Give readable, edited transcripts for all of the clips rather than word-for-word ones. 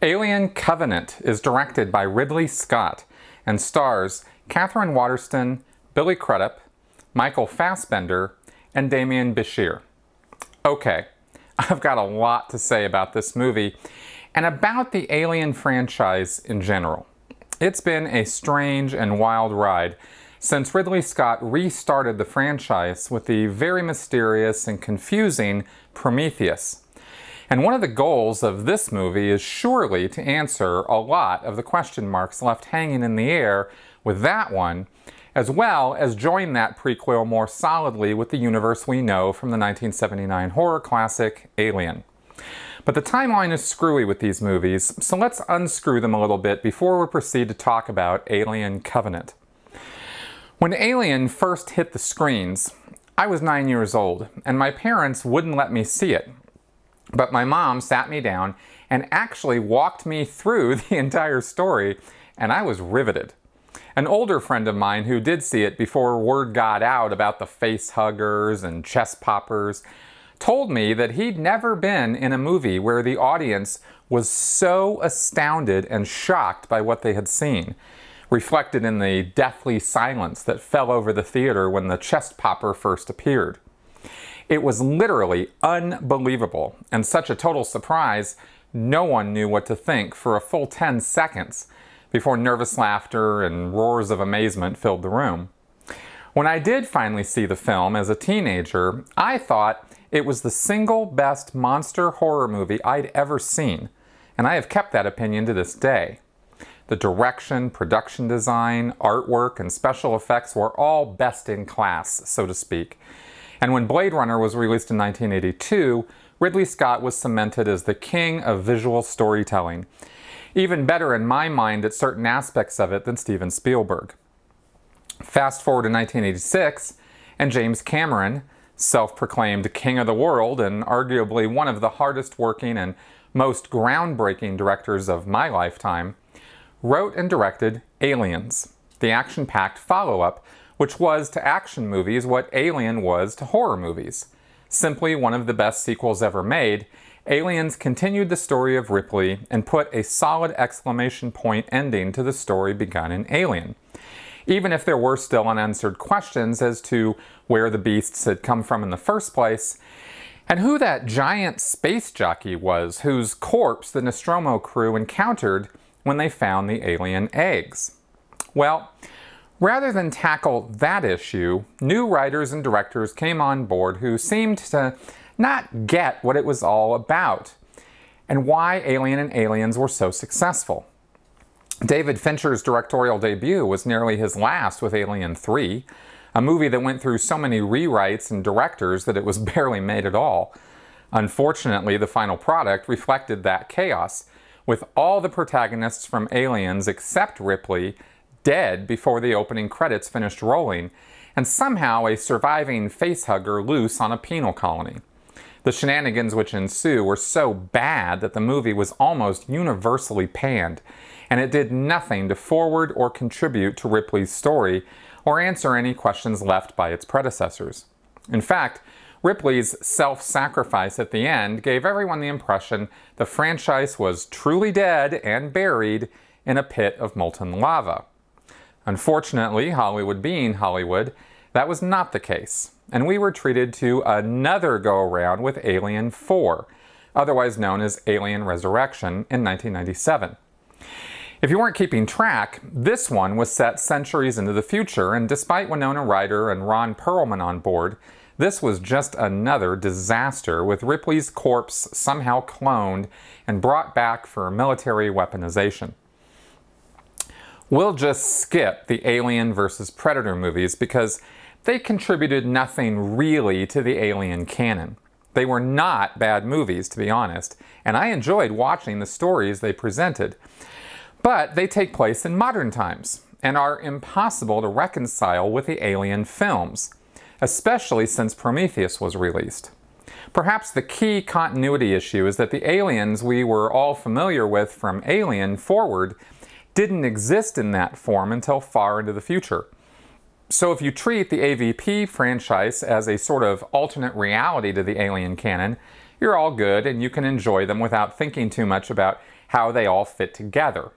Alien Covenant is directed by Ridley Scott and stars Katherine Waterston, Billy Crudup, Michael Fassbender, and Damien Bichir. Okay, I've got a lot to say about this movie and about the Alien franchise in general. It's been a strange and wild ride since Ridley Scott restarted the franchise with the very mysterious and confusing Prometheus. And one of the goals of this movie is surely to answer a lot of the question marks left hanging in the air with that one, as well as join that prequel more solidly with the universe we know from the 1979 horror classic Alien. But the timeline is screwy with these movies, so let's unscrew them a little bit before we proceed to talk about Alien Covenant. When Alien first hit the screens, I was 9 years old, and my parents wouldn't let me see it. But my mom sat me down and actually walked me through the entire story, and I was riveted. An older friend of mine who did see it before word got out about the face huggers and chest poppers told me that he'd never been in a movie where the audience was so astounded and shocked by what they had seen, reflected in the deathly silence that fell over the theater when the chest popper first appeared. It was literally unbelievable, and such a total surprise, no one knew what to think for a full 10 seconds before nervous laughter and roars of amazement filled the room. When I did finally see the film as a teenager, I thought it was the single best monster horror movie I'd ever seen, and I have kept that opinion to this day. The direction, production design, artwork, and special effects were all best in class, so to speak. And when Blade Runner was released in 1982, Ridley Scott was cemented as the king of visual storytelling. Even better in my mind at certain aspects of it than Steven Spielberg. Fast forward to 1986, and James Cameron, self-proclaimed king of the world and arguably one of the hardest working and most groundbreaking directors of my lifetime, wrote and directed Aliens, the action-packed follow-up which was to action movies what Alien was to horror movies. Simply one of the best sequels ever made, Aliens continued the story of Ripley and put a solid exclamation point ending to the story begun in Alien. Even if there were still unanswered questions as to where the beasts had come from in the first place, and who that giant space jockey was whose corpse the Nostromo crew encountered when they found the alien eggs. Well, rather than tackle that issue, new writers and directors came on board who seemed to not get what it was all about and why Alien and Aliens were so successful. David Fincher's directorial debut was nearly his last with Alien 3, a movie that went through so many rewrites and directors that it was barely made at all. Unfortunately, the final product reflected that chaos, with all the protagonists from Aliens except Ripley dead before the opening credits finished rolling, and somehow a surviving facehugger loose on a penal colony. The shenanigans which ensue were so bad that the movie was almost universally panned, and it did nothing to forward or contribute to Ripley's story or answer any questions left by its predecessors. In fact, Ripley's self-sacrifice at the end gave everyone the impression the franchise was truly dead and buried in a pit of molten lava. Unfortunately, Hollywood being Hollywood, that was not the case, and we were treated to another go-around with Alien 4, otherwise known as Alien Resurrection, in 1997. If you weren't keeping track, this one was set centuries into the future, and despite Winona Ryder and Ron Perlman on board, this was just another disaster with Ripley's corpse somehow cloned and brought back for military weaponization. We'll just skip the Alien vs. Predator movies because they contributed nothing really to the Alien canon. They were not bad movies, to be honest, and I enjoyed watching the stories they presented. But they take place in modern times and are impossible to reconcile with the Alien films, especially since Prometheus was released. Perhaps the key continuity issue is that the aliens we were all familiar with from Alien forward didn't exist in that form until far into the future. So if you treat the AVP franchise as a sort of alternate reality to the Alien canon, you're all good and you can enjoy them without thinking too much about how they all fit together.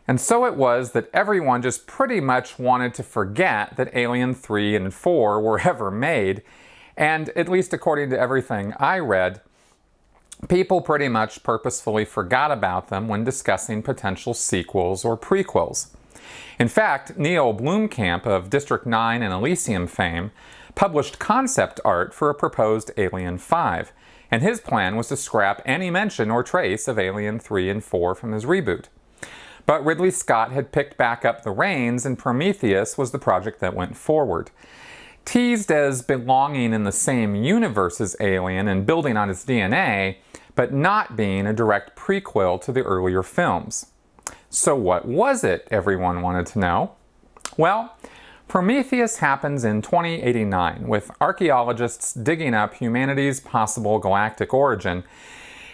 And so it was that everyone just pretty much wanted to forget that Alien 3 and 4 were ever made, and at least according to everything I read, people pretty much purposefully forgot about them when discussing potential sequels or prequels. In fact, Neil Blomkamp of District 9 and Elysium fame published concept art for a proposed Alien 5, and his plan was to scrap any mention or trace of Alien 3 and 4 from his reboot. But Ridley Scott had picked back up the reins, and Prometheus was the project that went forward. Teased as belonging in the same universe as Alien and building on its DNA, but not being a direct prequel to the earlier films. So what was it, everyone wanted to know? Well, Prometheus happens in 2089, with archaeologists digging up humanity's possible galactic origin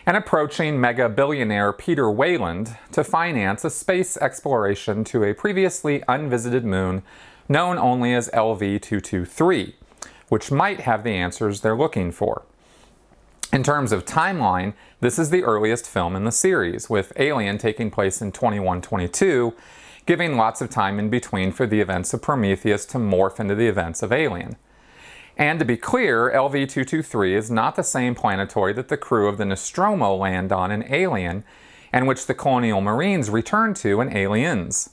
and approaching mega-billionaire Peter Weyland to finance a space exploration to a previously unvisited moon known only as LV-223, which might have the answers they're looking for. In terms of timeline, this is the earliest film in the series, with Alien taking place in 2122, giving lots of time in between for the events of Prometheus to morph into the events of Alien. And to be clear, LV-223 is not the same planetoid that the crew of the Nostromo land on in Alien, and which the Colonial Marines return to in Aliens.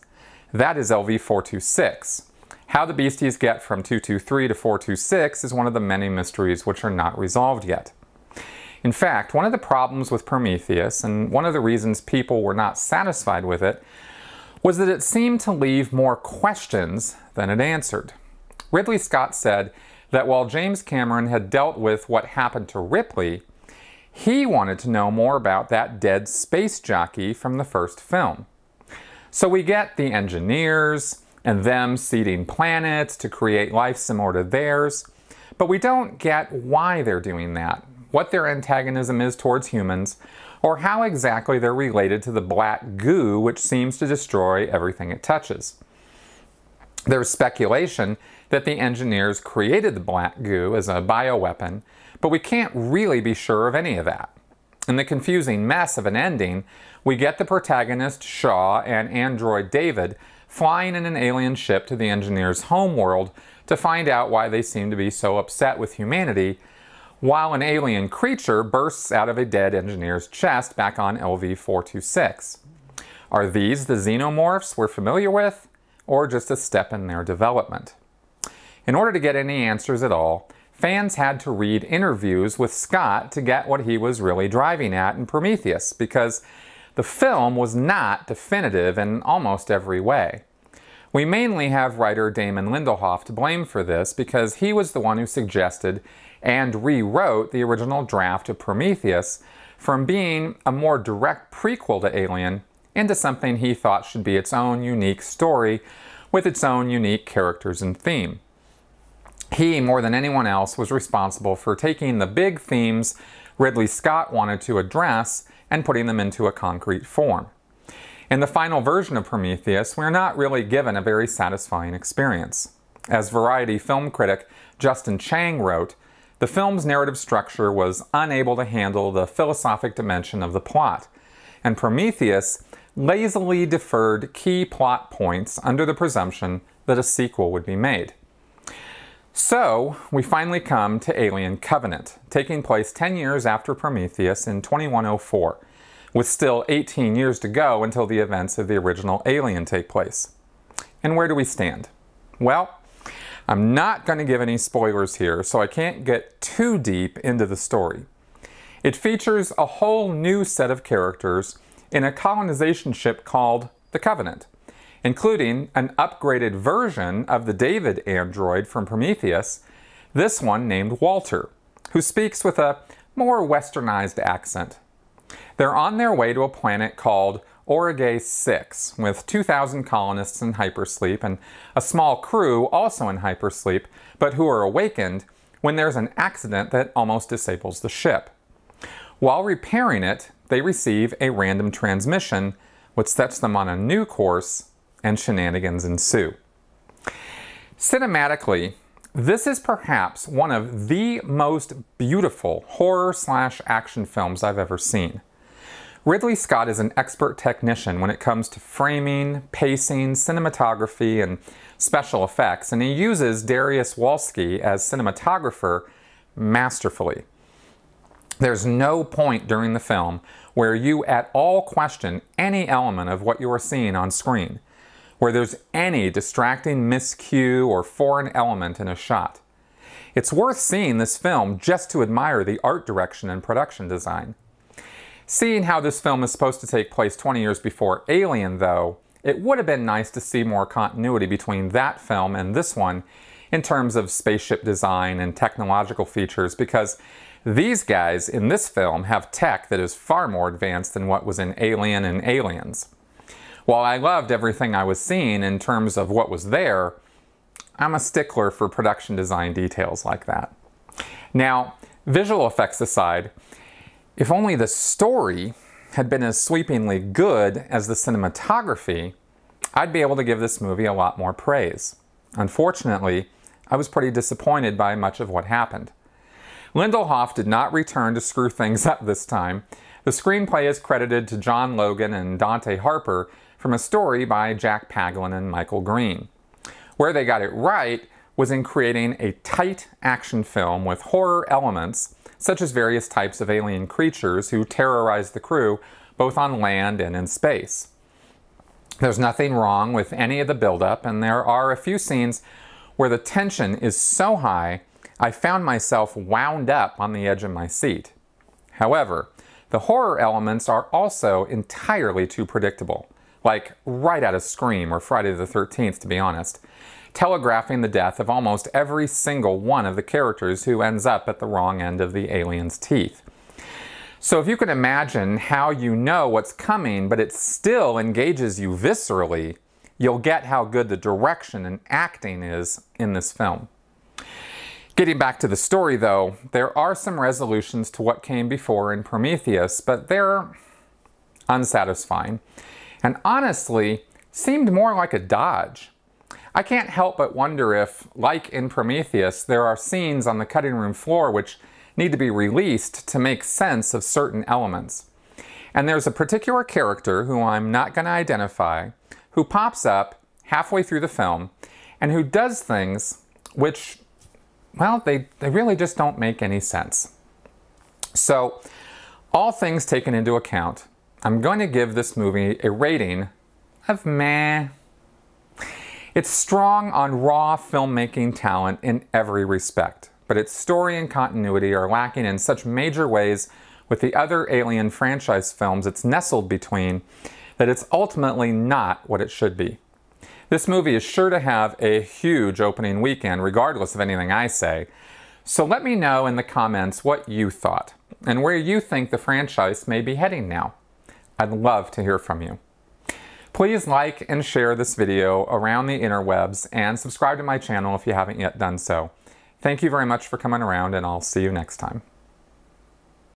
That is LV-426. How the beasties get from 223 to 426 is one of the many mysteries which are not resolved yet. In fact, one of the problems with Prometheus, and one of the reasons people were not satisfied with it, was that it seemed to leave more questions than it answered. Ridley Scott said that while James Cameron had dealt with what happened to Ripley, he wanted to know more about that dead space jockey from the first film. So we get the engineers and them seeding planets to create life similar to theirs, but we don't get why they're doing that, what their antagonism is towards humans, or how exactly they're related to the black goo which seems to destroy everything it touches. There's speculation that the engineers created the black goo as a bioweapon, but we can't really be sure of any of that. In the confusing mess of an ending, we get the protagonist Shaw and android David flying in an alien ship to the engineers' homeworld to find out why they seem to be so upset with humanity, while an alien creature bursts out of a dead engineer's chest back on LV-426. Are these the xenomorphs we're familiar with, or just a step in their development? In order to get any answers at all, fans had to read interviews with Scott to get what he was really driving at in Prometheus, because the film was not definitive in almost every way. We mainly have writer Damon Lindelof to blame for this, because he was the one who suggested and rewrote the original draft of Prometheus from being a more direct prequel to Alien into something he thought should be its own unique story with its own unique characters and theme. He, more than anyone else, was responsible for taking the big themes Ridley Scott wanted to address and putting them into a concrete form. In the final version of Prometheus, we're not really given a very satisfying experience. As Variety film critic Justin Chang wrote, the film's narrative structure was unable to handle the philosophic dimension of the plot, and Prometheus lazily deferred key plot points under the presumption that a sequel would be made. So, we finally come to Alien Covenant, taking place 10 years after Prometheus in 2104, with still 18 years to go until the events of the original Alien take place. And where do we stand? Well, I'm not going to give any spoilers here, so I can't get too deep into the story. It features a whole new set of characters in a colonization ship called the Covenant, including an upgraded version of the David android from Prometheus, this one named Walter, who speaks with a more westernized accent. They're on their way to a planet called Aurigae 6, with 2,000 colonists in hypersleep and a small crew also in hypersleep, but who are awakened when there's an accident that almost disables the ship. While repairing it, they receive a random transmission, which sets them on a new course, and shenanigans ensue. Cinematically, this is perhaps one of the most beautiful horror/action films I've ever seen. Ridley Scott is an expert technician when it comes to framing, pacing, cinematography, and special effects, and he uses Dariusz Wolski as cinematographer masterfully. There's no point during the film where you at all question any element of what you are seeing on screen, where there's any distracting miscue or foreign element in a shot. It's worth seeing this film just to admire the art direction and production design. Seeing how this film is supposed to take place 20 years before Alien, though, it would have been nice to see more continuity between that film and this one in terms of spaceship design and technological features, because these guys in this film have tech that is far more advanced than what was in Alien and Aliens. While I loved everything I was seeing in terms of what was there, I'm a stickler for production design details like that. Now, visual effects aside, if only the story had been as sweepingly good as the cinematography, I'd be able to give this movie a lot more praise. Unfortunately, I was pretty disappointed by much of what happened. Lindelof did not return to screw things up this time. The screenplay is credited to John Logan and Dante Harper from a story by Jack Paglin and Michael Green. Where they got it right was in creating a tight action film with horror elements, such as various types of alien creatures who terrorize the crew both on land and in space. There's nothing wrong with any of the buildup, and there are a few scenes where the tension is so high I found myself wound up on the edge of my seat. However, the horror elements are also entirely too predictable, like right out of Scream or Friday the 13th, to be honest, telegraphing the death of almost every single one of the characters who ends up at the wrong end of the alien's teeth. So if you can imagine how you know what's coming, but it still engages you viscerally, you'll get how good the direction and acting is in this film. Getting back to the story, though, there are some resolutions to what came before in Prometheus, but they're unsatisfying, and honestly seemed more like a dodge. I can't help but wonder if, like in Prometheus, there are scenes on the cutting room floor which need to be released to make sense of certain elements. And there's a particular character who I'm not going to identify, who pops up halfway through the film, and who does things which, well, they really just don't make any sense. So, all things taken into account, I'm going to give this movie a rating of meh. It's strong on raw filmmaking talent in every respect, but its story and continuity are lacking in such major ways with the other Alien franchise films it's nestled between that it's ultimately not what it should be. This movie is sure to have a huge opening weekend regardless of anything I say, so let me know in the comments what you thought and where you think the franchise may be heading now. I'd love to hear from you. Please like and share this video around the interwebs and subscribe to my channel if you haven't yet done so. Thank you very much for coming around, and I'll see you next time.